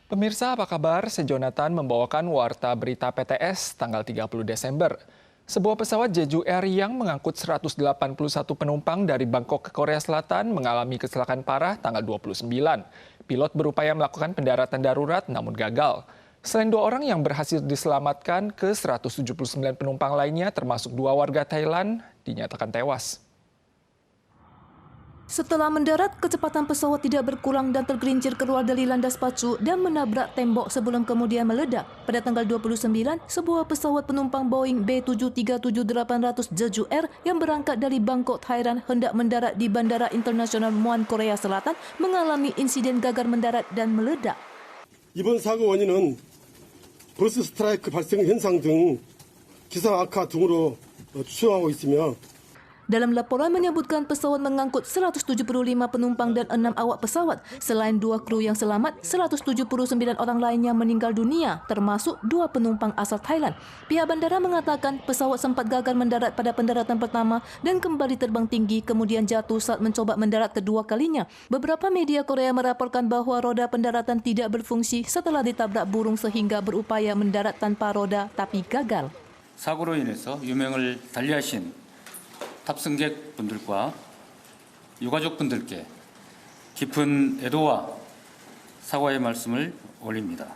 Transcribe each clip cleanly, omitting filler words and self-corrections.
Pemirsa apa kabar? Saya Jonathan membawakan Warta Berita PTS tanggal 30 Desember. Sebuah pesawat Jeju Air yang mengangkut 181 penumpang dari Bangkok ke Korea Selatan mengalami kecelakaan parah tanggal 29. Pilot berupaya melakukan pendaratan darurat namun gagal. Selain 2 orang yang berhasil diselamatkan, ke 179 penumpang lainnya termasuk 2 warga Thailand dinyatakan tewas. Setelah mendarat, kecepatan pesawat tidak berkurang dan tergelincir keluar dari landas pacu dan menabrak tembok sebelum kemudian meledak. Pada tanggal 29, sebuah pesawat penumpang Boeing B737-800 Jeju Air yang berangkat dari Bangkok, Thailand hendak mendarat di Bandara Internasional Muan, Korea Selatan mengalami insiden gagal mendarat dan meledak. 이번 사고 원인은 버스 스트라이크 발생 현상 등 기상 악화 등으로 추정하고 있으며 Dalam laporan menyebutkan pesawat mengangkut 175 penumpang dan 6 awak pesawat. Selain 2 kru yang selamat, 179 orang lainnya meninggal dunia, termasuk 2 penumpang asal Thailand. Pihak bandara mengatakan pesawat sempat gagal mendarat pada pendaratan pertama dan kembali terbang tinggi, kemudian jatuh saat mencoba mendarat kedua kalinya. Beberapa media Korea melaporkan bahwa roda pendaratan tidak berfungsi setelah ditabrak burung sehingga berupaya mendarat tanpa roda tapi gagal. 사고로 인해서 유명을 달리하신 탑승객분들과 유가족분들께 깊은 애도와 사과의 말씀을 올립니다.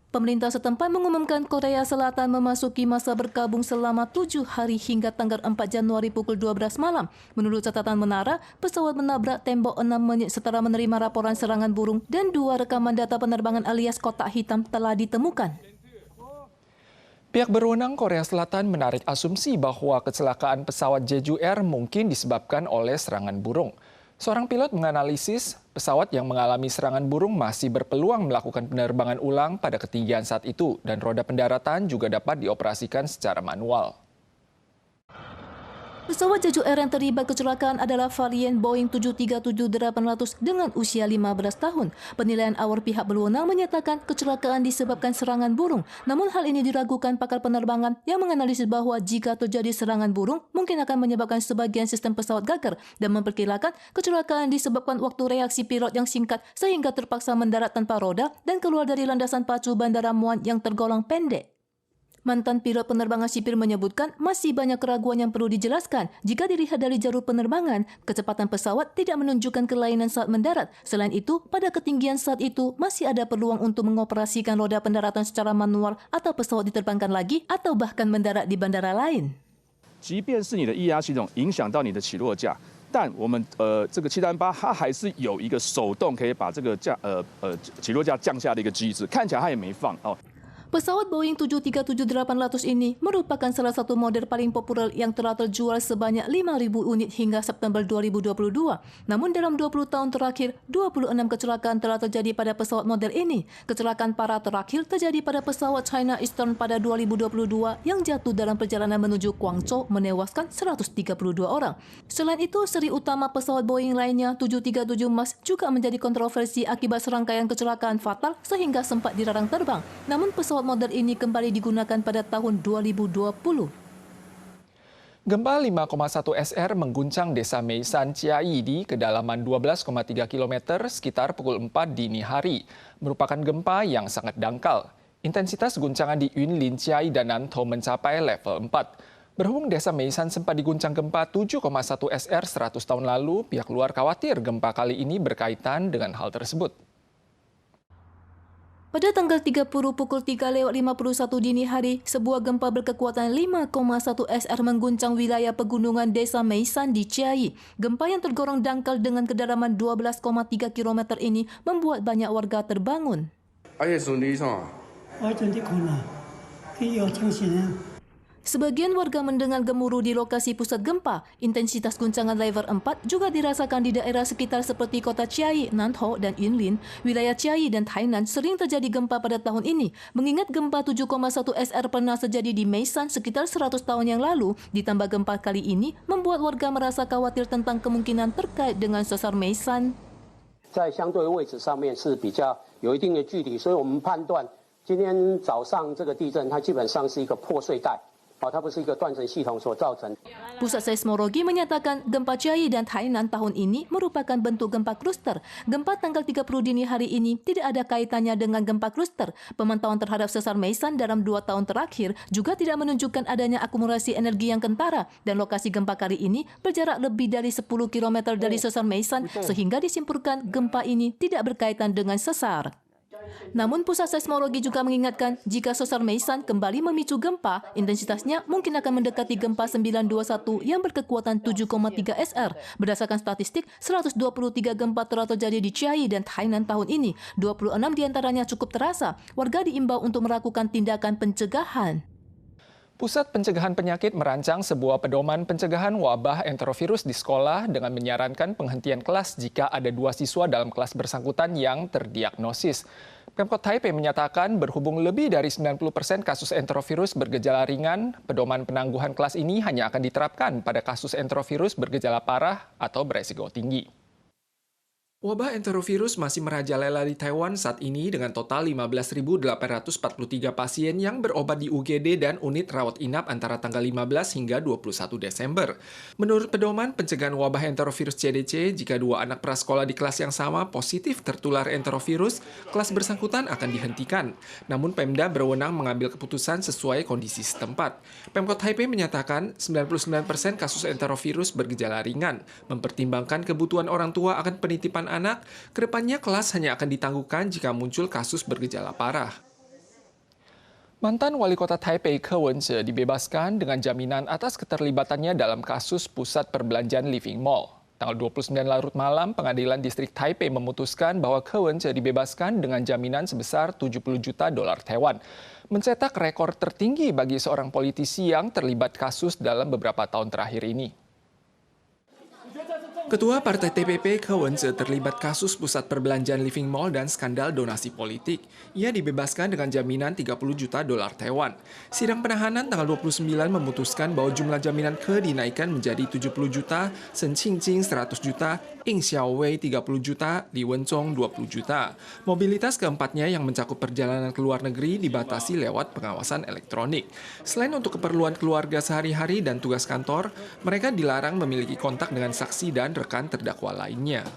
Pemerintah setempat mengumumkan Korea Selatan memasuki masa berkabung selama 7 hari hingga tanggal 4 Januari pukul 12 malam. Menurut catatan menara, pesawat menabrak tembok 6 menit setelah menerima laporan serangan burung dan 2 rekaman data penerbangan alias kotak hitam telah ditemukan. Pihak berwenang Korea Selatan menarik asumsi bahwa kecelakaan pesawat Jeju Air mungkin disebabkan oleh serangan burung. Seorang pilot menganalisis pesawat yang mengalami serangan burung masih berpeluang melakukan penerbangan ulang pada ketinggian saat itu dan roda pendaratan juga dapat dioperasikan secara manual. Pesawat Jeju Air yang terlibat kecelakaan adalah varian Boeing 737-800 dengan usia 15 tahun. Penilaian awal pihak berwenang menyatakan kecelakaan disebabkan serangan burung. Namun hal ini diragukan pakar penerbangan yang menganalisis bahwa jika terjadi serangan burung, mungkin akan menyebabkan sebagian sistem pesawat gagal dan memperkirakan kecelakaan disebabkan waktu reaksi pilot yang singkat sehingga terpaksa mendarat tanpa roda dan keluar dari landasan pacu Bandara Muan yang tergolong pendek. Mantan pilot penerbangan sipil menyebutkan masih banyak keraguan yang perlu dijelaskan. Jika dilihat dari jalur penerbangan, kecepatan pesawat tidak menunjukkan kelainan saat mendarat. Selain itu, pada ketinggian saat itu masih ada peluang untuk mengoperasikan roda pendaratan secara manual atau pesawat diterbangkan lagi atau bahkan mendarat di bandara lain. 即便是你的液压系统影响到你的起落架，但我们这个738它还是有一个手动可以把这个起落架降下的一个机制，看起来它也没放哦。 Pesawat Boeing 737-800 ini merupakan salah satu model paling populer yang telah terjual sebanyak 5.000 unit hingga September 2022. Namun dalam 20 tahun terakhir, 26 kecelakaan telah terjadi pada pesawat model ini. Kecelakaan parah terakhir terjadi pada pesawat China Eastern pada 2022 yang jatuh dalam perjalanan menuju Guangzhou menewaskan 132 orang. Selain itu, seri utama pesawat Boeing lainnya 737 MAX juga menjadi kontroversi akibat serangkaian kecelakaan fatal sehingga sempat dilarang terbang. Namun pesawat model ini kembali digunakan pada tahun 2020. Gempa 5,1 SR mengguncang desa Meisan Ciai di kedalaman 12,3 km sekitar pukul 4 dini hari. Merupakan gempa yang sangat dangkal. Intensitas guncangan di Yunlin, Ciai, dan Nantou mencapai level 4. Berhubung desa Meisan sempat diguncang gempa 7,1 SR 100 tahun lalu, pihak luar khawatir gempa kali ini berkaitan dengan hal tersebut. Pada tanggal 30 pukul 3:51 dini hari, sebuah gempa berkekuatan 5,1 SR mengguncang wilayah pegunungan desa Meisan di Ciai. Gempa yang tergolong dangkal dengan kedalaman 12,3 km ini membuat banyak warga terbangun. Sebagian warga mendengar gemuruh di lokasi pusat gempa. Intensitas guncangan level 4 juga dirasakan di daerah sekitar seperti kota Ciai, Nantou, dan Yunlin. Wilayah Ciai dan Tainan sering terjadi gempa pada tahun ini. Mengingat gempa 7,1 SR pernah terjadi di Meisan sekitar 100 tahun yang lalu, ditambah gempa kali ini membuat warga merasa khawatir tentang kemungkinan terkait dengan sesar Meisan. 在相对位置上面是比较有一定的距离，所以我们判断今天早上这个地震它基本上是一个破碎带。它不是一个断层系统所造成。 Pusat Seismologi menyatakan gempa Chiayi dan Tainan tahun ini merupakan bentuk gempa kluster. Gempa tanggal 30 dini hari ini tidak ada kaitannya dengan gempa kluster. Pemantauan terhadap sesar Meisan dalam 2 tahun terakhir juga tidak menunjukkan adanya akumulasi energi yang kentara dan lokasi gempa kali ini berjarak lebih dari 10 km dari sesar Meisan sehingga disimpulkan gempa ini tidak berkaitan dengan sesar. Namun Pusat Seismologi juga mengingatkan jika sesar Meisan kembali memicu gempa, intensitasnya mungkin akan mendekati gempa 921 yang berkekuatan 7,3 SR. Berdasarkan statistik, 123 gempa telah terjadi di Chiayi dan Tainan tahun ini. 26 diantaranya cukup terasa. Warga diimbau untuk melakukan tindakan pencegahan. Pusat Pencegahan Penyakit merancang sebuah pedoman pencegahan wabah enterovirus di sekolah dengan menyarankan penghentian kelas jika ada 2 siswa dalam kelas bersangkutan yang terdiagnosis. Pemkot Taipei menyatakan berhubung lebih dari 90% kasus enterovirus bergejala ringan, pedoman penangguhan kelas ini hanya akan diterapkan pada kasus enterovirus bergejala parah atau beresiko tinggi. Wabah enterovirus masih merajalela di Taiwan saat ini dengan total 15.843 pasien yang berobat di UGD dan unit rawat inap antara tanggal 15 hingga 21 Desember. Menurut pedoman pencegahan wabah enterovirus CDC, jika 2 anak prasekolah di kelas yang sama positif tertular enterovirus, kelas bersangkutan akan dihentikan. Namun Pemda berwenang mengambil keputusan sesuai kondisi setempat. Pemkot Taipei menyatakan 99% kasus enterovirus bergejala ringan, mempertimbangkan kebutuhan orang tua akan penitipan anak, kedepannya kelas hanya akan ditangguhkan jika muncul kasus bergejala parah. Mantan Wali Kota Taipei Ke Wen-je dibebaskan dengan jaminan atas keterlibatannya dalam kasus pusat perbelanjaan Living Mall. Tanggal 29 larut malam, Pengadilan Distrik Taipei memutuskan bahwa Ke Wen-je dibebaskan dengan jaminan sebesar 70 juta dolar Taiwan. Mencetak rekor tertinggi bagi seorang politisi yang terlibat kasus dalam beberapa tahun terakhir ini. Ketua Partai TPP Ke Wen-je terlibat kasus pusat perbelanjaan Living Mall dan skandal donasi politik. Ia dibebaskan dengan jaminan 30 juta dolar Taiwan. Sidang penahanan tanggal 29 memutuskan bahwa jumlah jaminan Ke dinaikkan menjadi 70 juta, Shen Qingjing 100 juta, Ying Xiaowei 30 juta, Li Wencong 20 juta. Mobilitas keempatnya yang mencakup perjalanan ke luar negeri dibatasi lewat pengawasan elektronik. Selain untuk keperluan keluarga sehari-hari dan tugas kantor, mereka dilarang memiliki kontak dengan saksi dan rekan terdakwa lainnya.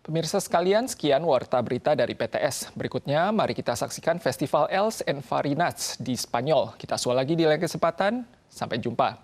Pemirsa sekalian, sekian warta berita dari PTS. Berikutnya, mari kita saksikan Festival Els en Farinats di Spanyol. Kita susul lagi di lain kesempatan. Sampai jumpa.